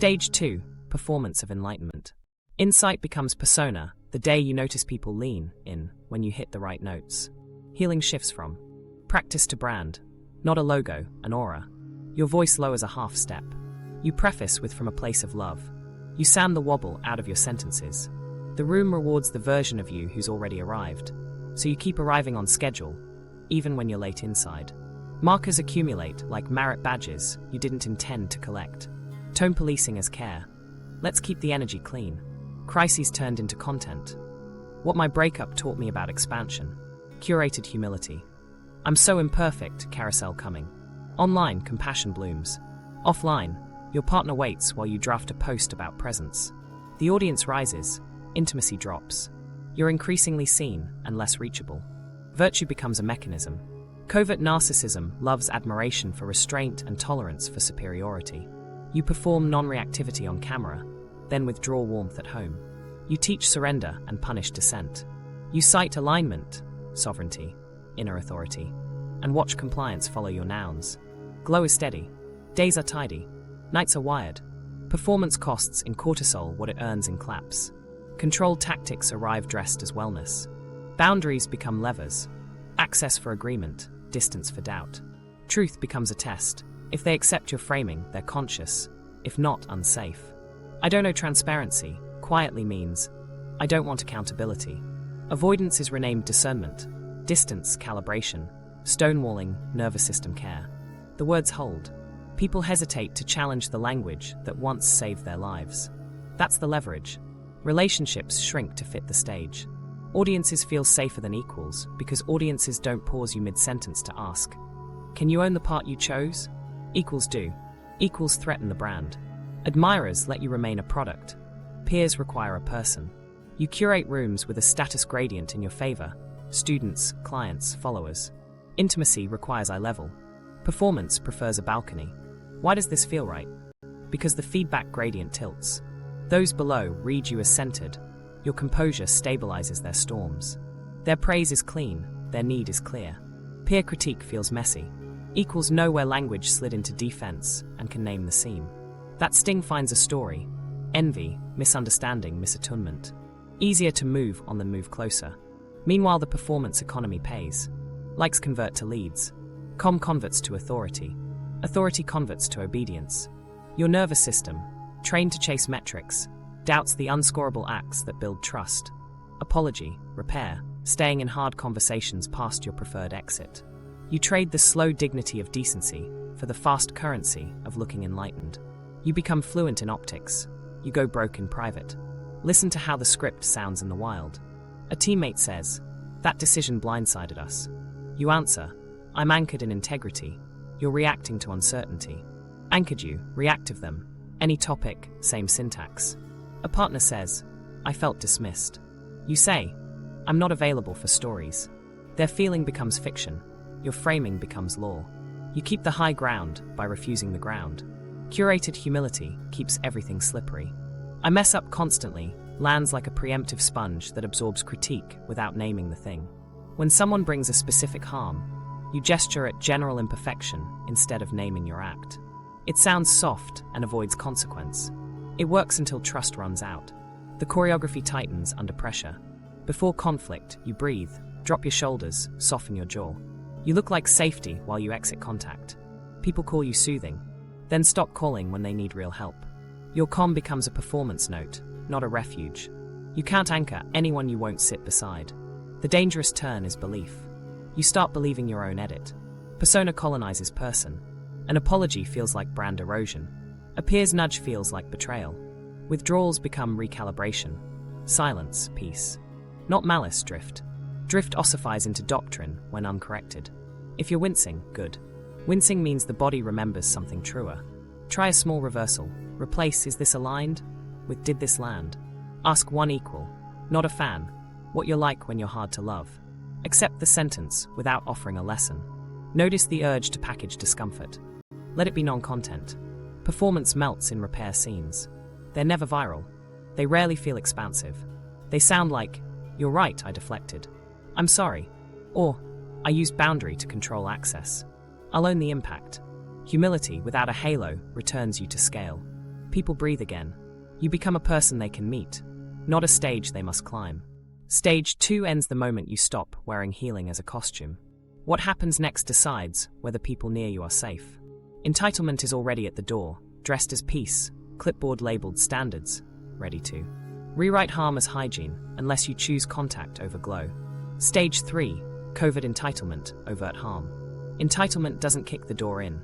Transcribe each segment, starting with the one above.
Stage 2. Performance of enlightenment. Insight becomes persona the day you notice people lean in when you hit the right notes. Healing shifts from practice to brand, not a logo, an aura. Your voice lowers a half step. You preface with from a place of love. You sound the wobble out of your sentences. The room rewards the version of you who's already arrived, so you keep arriving on schedule, even when you're late inside. Markers accumulate like merit badges you didn't intend to collect. Tone policing as care. Let's keep the energy clean. Crises turned into content. What my breakup taught me about expansion. Curated humility. I'm so imperfect, carousel coming. Online, compassion blooms. Offline, your partner waits while you draft a post about presence. The audience rises, intimacy drops. You're increasingly seen and less reachable. Virtue becomes a mechanism. Covert narcissism loves admiration for restraint and tolerance for superiority. You perform non-reactivity on camera, then withdraw warmth at home. You teach surrender and punish dissent. You cite alignment, sovereignty, inner authority, and watch compliance follow your nouns. Glow is steady. Days are tidy. Nights are wired. Performance costs in cortisol what it earns in claps. Controlled tactics arrive dressed as wellness. Boundaries become levers. Access for agreement, distance for doubt. Truth becomes a test. If they accept your framing, they're conscious. If not, unsafe. I don't know transparency quietly means I don't want accountability. Avoidance is renamed discernment. Distance, calibration. Stonewalling, nervous system care. The words hold. People hesitate to challenge the language that once saved their lives. That's the leverage. Relationships shrink to fit the stage. Audiences feel safer than equals because audiences don't pause you mid-sentence to ask, can you own the part you chose? Equals do. Equals threaten the brand. Admirers let you remain a product. Peers require a person. You curate rooms with a status gradient in your favor. Students, clients, followers. Intimacy requires eye level. Performance prefers a balcony. Why does this feel right? Because the feedback gradient tilts. Those below read you as centered. Your composure stabilizes their storms. Their praise is clean, their need is clear. Peer critique feels messy. Equals know where language slid into defense and can name the seam. That sting finds a story. Envy, misunderstanding, misattunement. Easier to move on than move closer. Meanwhile, the performance economy pays. Likes convert to leads. Converts to authority. Authority converts to obedience. Your nervous system, trained to chase metrics, doubts the unscorable acts that build trust. Apology, repair, staying in hard conversations past your preferred exit. You trade the slow dignity of decency for the fast currency of looking enlightened. You become fluent in optics. You go broke in private. Listen to how the script sounds in the wild. A teammate says, that decision blindsided us. You answer, I'm anchored in integrity. You're reacting to uncertainty. Anchored you, reactive them. Any topic, same syntax. A partner says, I felt dismissed. You say, I'm not available for stories. Their feeling becomes fiction. Your framing becomes law. You keep the high ground by refusing the ground. Curated humility keeps everything slippery. I mess up constantly lands like a preemptive sponge that absorbs critique without naming the thing. When someone brings a specific harm, you gesture at general imperfection instead of naming your act. It sounds soft and avoids consequence. It works until trust runs out. The choreography tightens under pressure. Before conflict, you breathe, drop your shoulders, soften your jaw. You look like safety while you exit contact. People call you soothing, then stop calling when they need real help. Your calm becomes a performance note, not a refuge. You can't anchor anyone you won't sit beside. The dangerous turn is belief. You start believing your own edit. Persona colonizes person. An apology feels like brand erosion. A peer's nudge feels like betrayal. Withdrawals become recalibration. Silence, peace. Not malice, drift. Drift ossifies into doctrine when uncorrected. If you're wincing, good. Wincing means the body remembers something truer. Try a small reversal. Replace is this aligned with did this land. Ask one equal, not a fan, what you're like when you're hard to love. Accept the sentence without offering a lesson. Notice the urge to package discomfort. Let it be non-content. Performance melts in repair scenes. They're never viral. They rarely feel expansive. They sound like, you're right, I deflected. I'm sorry. Or, I used boundary to control access. I'll own the impact. Humility without a halo returns you to scale. People breathe again. You become a person they can meet, not a stage they must climb. Stage 2 ends the moment you stop wearing healing as a costume. What happens next decides whether people near you are safe. Entitlement is already at the door, dressed as peace, clipboard labeled standards, ready to rewrite harm as hygiene unless you choose contact over glow. Stage 3, Covert Entitlement, overt harm. Entitlement doesn't kick the door in.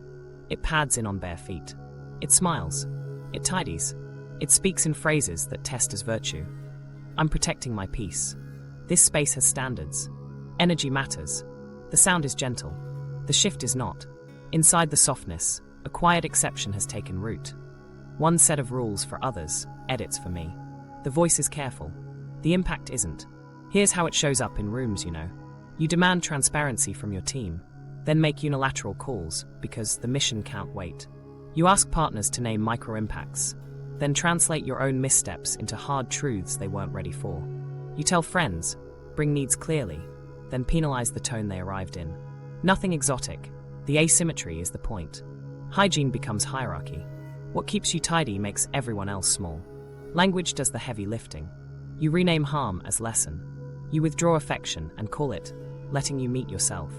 It pads in on bare feet. It smiles. It tidies. It speaks in phrases that test as virtue. I'm protecting my peace. This space has standards. Energy matters. The sound is gentle. The shift is not. Inside the softness, a quiet exception has taken root. One set of rules for others, edits for me. The voice is careful. The impact isn't. Here's how it shows up in rooms, you know. You demand transparency from your team, then make unilateral calls because the mission can't wait. You ask partners to name micro-impacts, then translate your own missteps into hard truths they weren't ready for. You tell friends, bring needs clearly, then penalize the tone they arrived in. Nothing exotic. The asymmetry is the point. Hygiene becomes hierarchy. What keeps you tidy makes everyone else small. Language does the heavy lifting. You rename harm as lesson. You withdraw affection and call it letting you meet yourself.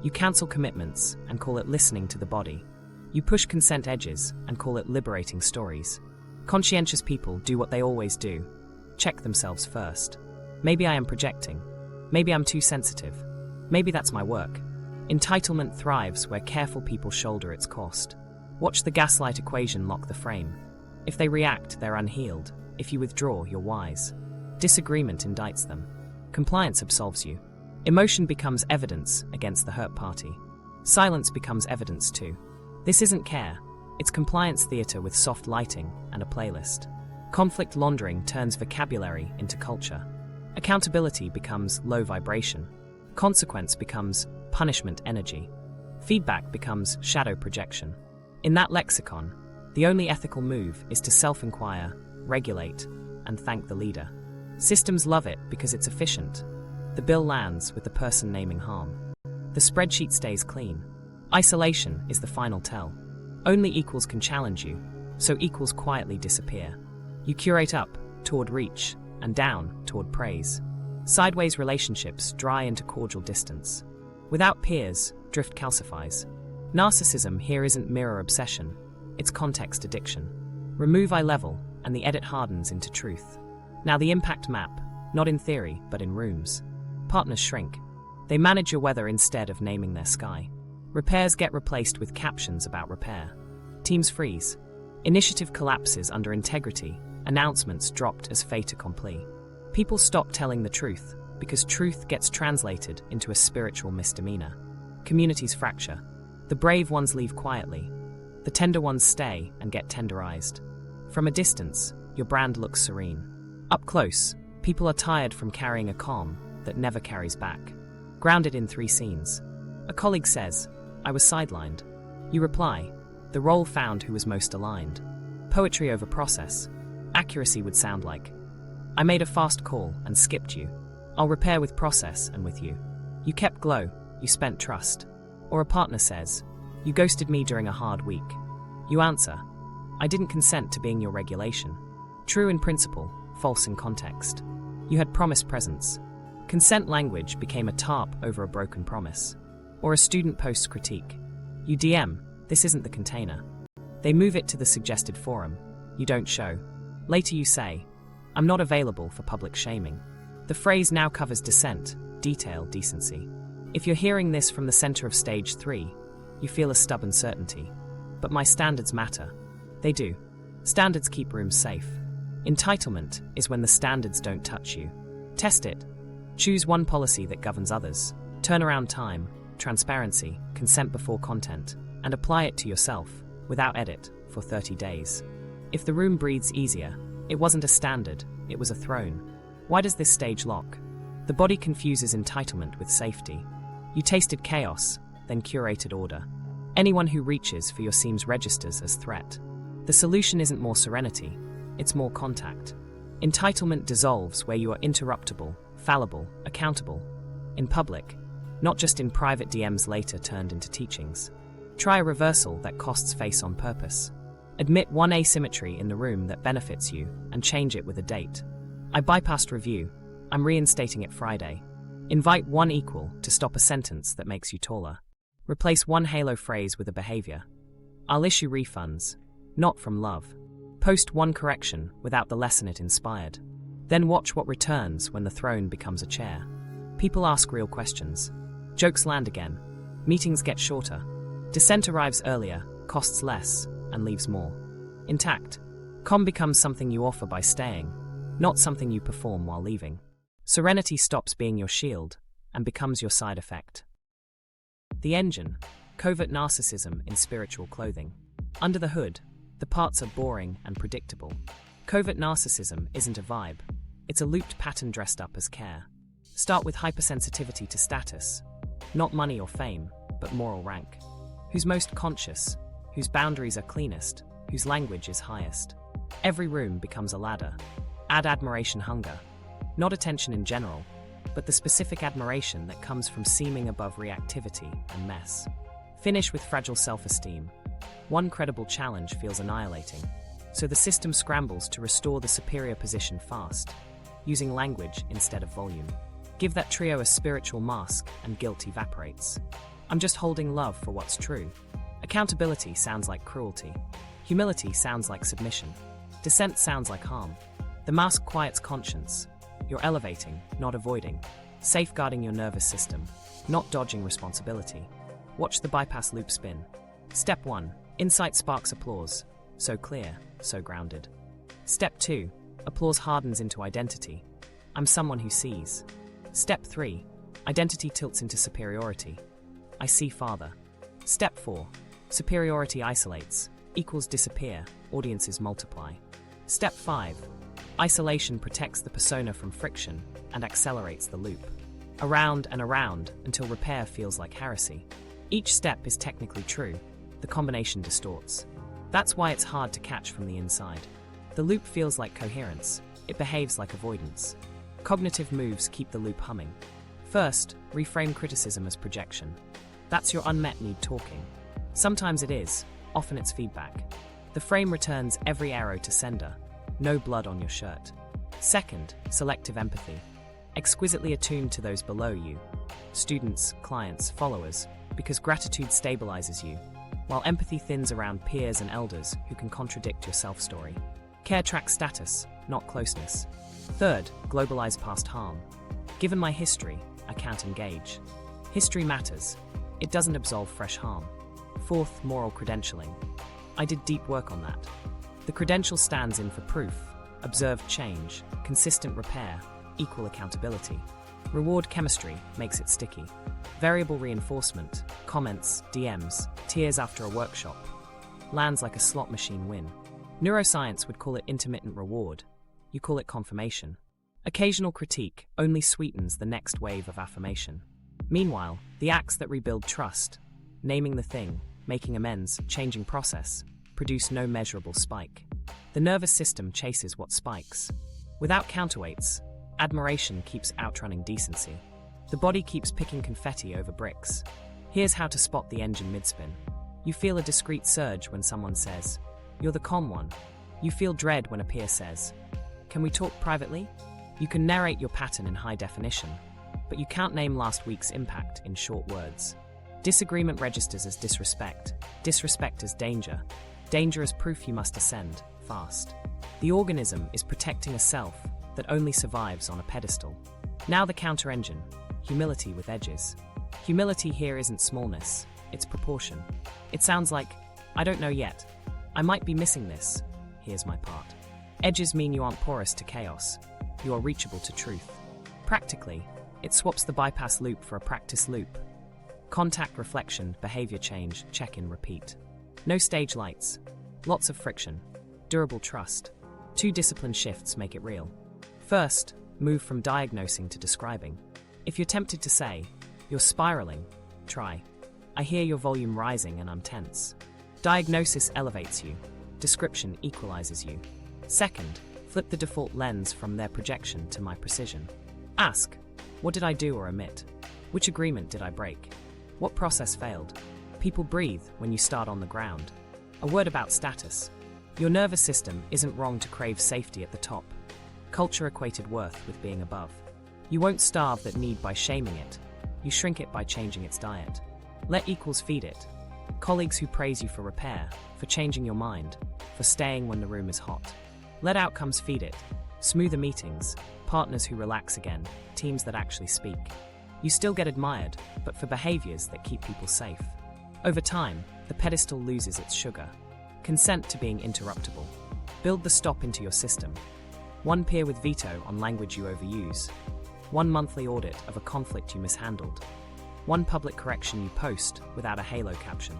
You cancel commitments and call it listening to the body. You push consent edges and call it liberating stories. Conscientious people do what they always do. Check themselves first. Maybe I am projecting. Maybe I'm too sensitive. Maybe that's my work. Entitlement thrives where careful people shoulder its cost. Watch the gaslight equation lock the frame. If they react, they're unhealed. If you withdraw, you're wise. Disagreement indicts them. Compliance absolves you. Emotion becomes evidence against the hurt party. Silence becomes evidence too. This isn't care. It's compliance theater with soft lighting and a playlist. Conflict laundering turns vocabulary into culture. Accountability becomes low vibration. Consequence becomes punishment energy. Feedback becomes shadow projection. In that lexicon, the only ethical move is to self-inquire, regulate, and thank the leader. Systems love it because it's efficient. The bill lands with the person naming harm. The spreadsheet stays clean. Isolation is the final tell. Only equals can challenge you, so equals quietly disappear. You curate up, toward reach, and down, toward praise. Sideways relationships dry into cordial distance. Without peers, drift calcifies. Narcissism here isn't mirror obsession, it's context addiction. Remove eye level, and the edit hardens into truth. Now the impact map, not in theory, but in rooms. Partners shrink. They manage your weather instead of naming their sky. Repairs get replaced with captions about repair. Teams freeze. Initiative collapses under integrity. Announcements dropped as fait accompli. People stop telling the truth because truth gets translated into a spiritual misdemeanor. Communities fracture. The brave ones leave quietly. The tender ones stay and get tenderized. From a distance, your brand looks serene. Up close, people are tired from carrying a calm that never carries back. Grounded in 3 scenes. A colleague says, "I was sidelined." You reply, "The role found who was most aligned." Poetry over process. Accuracy would sound like, "I made a fast call and skipped you. I'll repair with process and with you." You kept glow, you spent trust. Or a partner says, "You ghosted me during a hard week." You answer, "I didn't consent to being your regulation." True in principle, false in context. You had promised presence. Consent language became a tarp over a broken promise. Or a student posts critique. You DM, "This isn't the container." They move it to the suggested forum. You don't show. Later you say, "I'm not available for public shaming." The phrase now covers dissent, detail, decency. If you're hearing this from the center of stage 3, you feel a stubborn certainty. But my standards matter. They do. Standards keep rooms safe. Entitlement is when the standards don't touch you. Test it. Choose one policy that governs others. Turnaround time, transparency, consent before content, and apply it to yourself, without edit, for 30 days. If the room breathes easier, it wasn't a standard, it was a throne. Why does this stage lock? The body confuses entitlement with safety. You tasted chaos, then curated order. Anyone who reaches for your seams registers as threat. The solution isn't more serenity, it's more contact. Entitlement dissolves where you are interruptible, fallible, accountable. In public, not just in private DMs later turned into teachings. Try a reversal that costs face on purpose. Admit one asymmetry in the room that benefits you and change it with a date. I bypassed review. I'm reinstating it Friday. Invite one equal to stop a sentence that makes you taller. Replace one halo phrase with a behavior. I'll issue refunds, not from love. Post one correction without the lesson it inspired. Then watch what returns when the throne becomes a chair. People ask real questions. Jokes land again. Meetings get shorter. Dissent arrives earlier, costs less, and leaves more intact. Calm becomes something you offer by staying, not something you perform while leaving. Serenity stops being your shield and becomes your side effect. The engine, covert narcissism in spiritual clothing. Under the hood, the parts are boring and predictable. Covert narcissism isn't a vibe, it's a looped pattern dressed up as care. Start with hypersensitivity to status, not money or fame, but moral rank. Who's most conscious? Whose boundaries are cleanest, whose language is highest. Every room becomes a ladder. Add admiration hunger. Not attention in general, but the specific admiration that comes from seeming above reactivity and mess. Finish with fragile self-esteem. One credible challenge feels annihilating, so the system scrambles to restore the superior position fast, using language instead of volume. Give that trio a spiritual mask and guilt evaporates. I'm just holding love for what's true. Accountability sounds like cruelty. Humility sounds like submission. Dissent sounds like harm. The mask quiets conscience. You're elevating, not avoiding. Safeguarding your nervous system, not dodging responsibility. Watch the bypass loop spin. Step 1. Insight sparks applause. So clear, so grounded. Step 2. Applause hardens into identity. I'm someone who sees. Step 3. Identity tilts into superiority. I see farther. Step 4. Superiority isolates, equals disappear, audiences multiply. Step 5. Isolation protects the persona from friction and accelerates the loop. Around and around until repair feels like heresy. Each step is technically true, the combination distorts. That's why it's hard to catch from the inside. The loop feels like coherence, it behaves like avoidance. Cognitive moves keep the loop humming. First, reframe criticism as projection. That's your unmet need talking. Sometimes it is, often it's feedback. The frame returns every arrow to sender. No blood on your shirt. Second, selective empathy. Exquisitely attuned to those below you. Students, clients, followers, because gratitude stabilizes you, while empathy thins around peers and elders who can contradict your self-story. Care tracks status, not closeness. Third, globalize past harm. Given my history, I can't engage. History matters. It doesn't absolve fresh harm. Fourth, moral credentialing. I did deep work on that. The credential stands in for proof, observed change, consistent repair, equal accountability. Reward chemistry makes it sticky. Variable reinforcement, comments, DMs, tears after a workshop. Lands like a slot machine win. Neuroscience would call it intermittent reward. You call it confirmation. Occasional critique only sweetens the next wave of affirmation. Meanwhile, the acts that rebuild trust, naming the thing, making amends, changing process, produce no measurable spike. The nervous system chases what spikes. Without counterweights, admiration keeps outrunning decency. The body keeps picking confetti over bricks. Here's how to spot the engine mid-spin. You feel a discreet surge when someone says, "You're the calm one." You feel dread when a peer says, "Can we talk privately?" You can narrate your pattern in high definition, but you can't name last week's impact in short words. Disagreement registers as disrespect, disrespect as danger, danger as proof you must ascend, fast. The organism is protecting a self that only survives on a pedestal. Now the counter engine, humility with edges. Humility here isn't smallness, it's proportion. It sounds like, "I don't know yet. I might be missing this. Here's my part." Edges mean you aren't porous to chaos. You are reachable to truth. Practically, it swaps the bypass loop for a practice loop. Contact, reflection, behavior change, check-in, repeat. No stage lights. Lots of friction. Durable trust. 2 discipline shifts make it real. First, move from diagnosing to describing. If you're tempted to say, "You're spiraling," try, "I hear your volume rising and I'm tense." Diagnosis elevates you. Description equalizes you. Second, flip the default lens from their projection to my precision. Ask, what did I do or omit? Which agreement did I break? What process failed? People breathe when you start on the ground. A word about status. Your nervous system isn't wrong to crave safety at the top. Culture equated worth with being above. You won't starve that need by shaming it. You shrink it by changing its diet. Let equals feed it. Colleagues who praise you for repair, for changing your mind, for staying when the room is hot. Let outcomes feed it. Smoother meetings, partners who relax again, teams that actually speak. You still get admired, but for behaviors that keep people safe. Over time, the pedestal loses its sugar. Consent to being interruptible. Build the stop into your system. One peer with veto on language you overuse. One monthly audit of a conflict you mishandled. One public correction you post without a halo caption.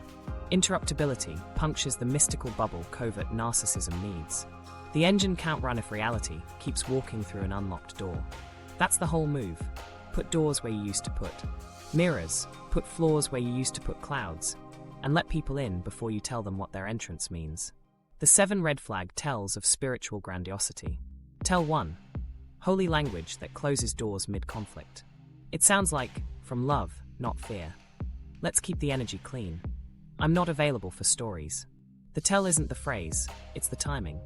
Interruptibility punctures the mystical bubble covert narcissism needs. The engine can't run if reality keeps walking through an unlocked door. That's the whole move. Put doors where you used to put mirrors, put floors where you used to put clouds, and let people in before you tell them what their entrance means. The 7 red flag tells of spiritual grandiosity. Tell 1. Holy language that closes doors mid-conflict. It sounds like, from love, not fear. Let's keep the energy clean. I'm not available for stories. The tell isn't the phrase, it's the timing.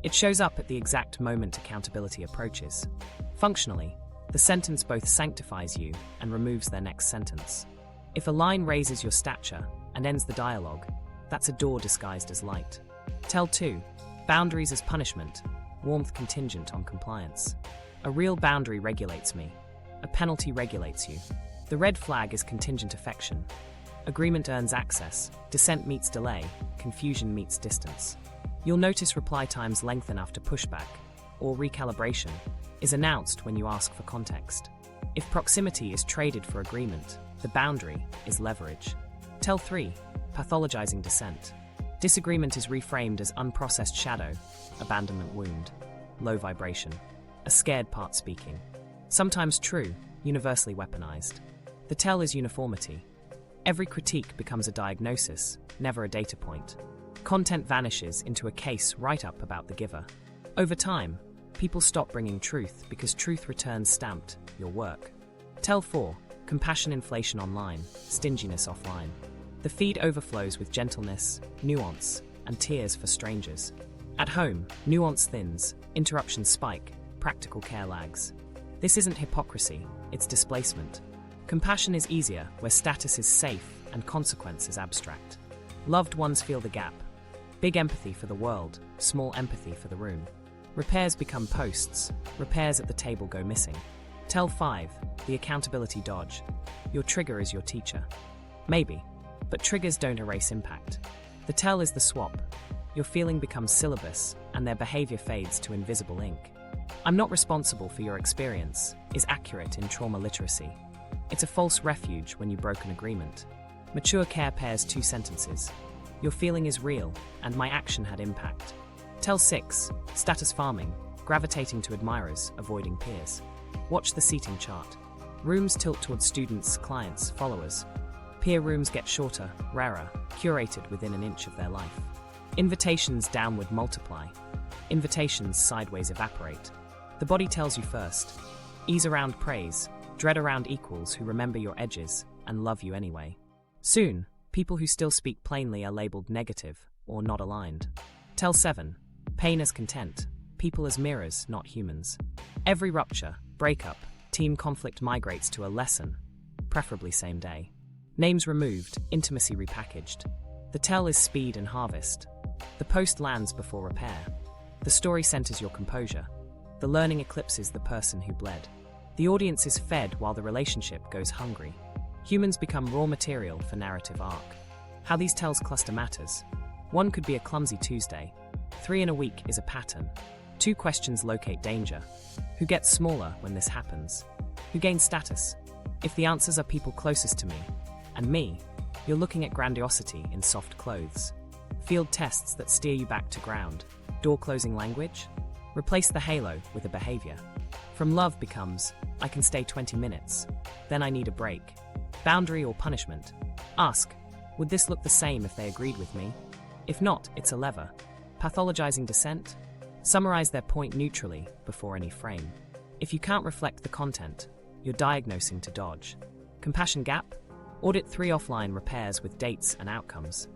It shows up at the exact moment accountability approaches. Functionally, the sentence both sanctifies you and removes their next sentence. If a line raises your stature and ends the dialogue, that's a door disguised as light. Tell 2. Boundaries as punishment, warmth contingent on compliance. A real boundary regulates me. A penalty regulates you. The red flag is contingent affection. Agreement earns access, dissent meets delay, confusion meets distance. You'll notice reply times lengthen after pushback, or recalibration, is announced when you ask for context. If proximity is traded for agreement, the boundary is leverage. Tell 3. Pathologizing dissent. Disagreement is reframed as unprocessed shadow, abandonment wound, low vibration, a scared part speaking. Sometimes true, universally weaponized. The tell is uniformity. Every critique becomes a diagnosis, never a data point. Content vanishes into a case write-up about the giver. Over time, people stop bringing truth because truth returns stamped, your work. Tell 4. Compassion inflation online, stinginess offline. The feed overflows with gentleness, nuance, and tears for strangers. At home, nuance thins, interruptions spike, practical care lags. This isn't hypocrisy, it's displacement. Compassion is easier where status is safe and consequence is abstract. Loved ones feel the gap. Big empathy for the world, small empathy for the room. Repairs become posts, repairs at the table go missing. Tell 5. The accountability dodge. Your trigger is your teacher. Maybe, but triggers don't erase impact. The tell is the swap. Your feeling becomes syllabus, and their behavior fades to invisible ink. I'm not responsible for your experience is accurate in trauma literacy. It's a false refuge when you broke an agreement. Mature care pairs 2 sentences. Your feeling is real, and my action had impact. Tell 6. Status farming, gravitating to admirers, avoiding peers. Watch the seating chart. Rooms tilt towards students, clients, followers. Peer rooms get shorter, rarer, curated within an inch of their life. Invitations downward multiply. Invitations sideways evaporate. The body tells you first. Ease around praise, dread around equals who remember your edges and love you anyway. Soon, people who still speak plainly are labeled negative or not aligned. Tell 7. Pain as content, people as mirrors, not humans. Every rupture, breakup, team conflict migrates to a lesson, preferably same day. Names removed, intimacy repackaged. The tell is speed and harvest. The post lands before repair. The story centers your composure. The learning eclipses the person who bled. The audience is fed while the relationship goes hungry. Humans become raw material for narrative arc. How these tells cluster matters. 1 could be a clumsy Tuesday. 3 in a week is a pattern. 2 questions locate danger. Who gets smaller when this happens? Who gains status? If the answers are people closest to me, and me, you're looking at grandiosity in soft clothes. Field tests that steer you back to ground. Door-closing language? Replace the halo with a behavior. From love becomes, I can stay 20 minutes. Then I need a break. Boundary or punishment? Ask, would this look the same if they agreed with me? If not, it's a lever. Pathologizing dissent? Summarize their point neutrally before any frame. If you can't reflect the content, you're diagnosing to dodge. Compassion gap? Audit 3 offline repairs with dates and outcomes.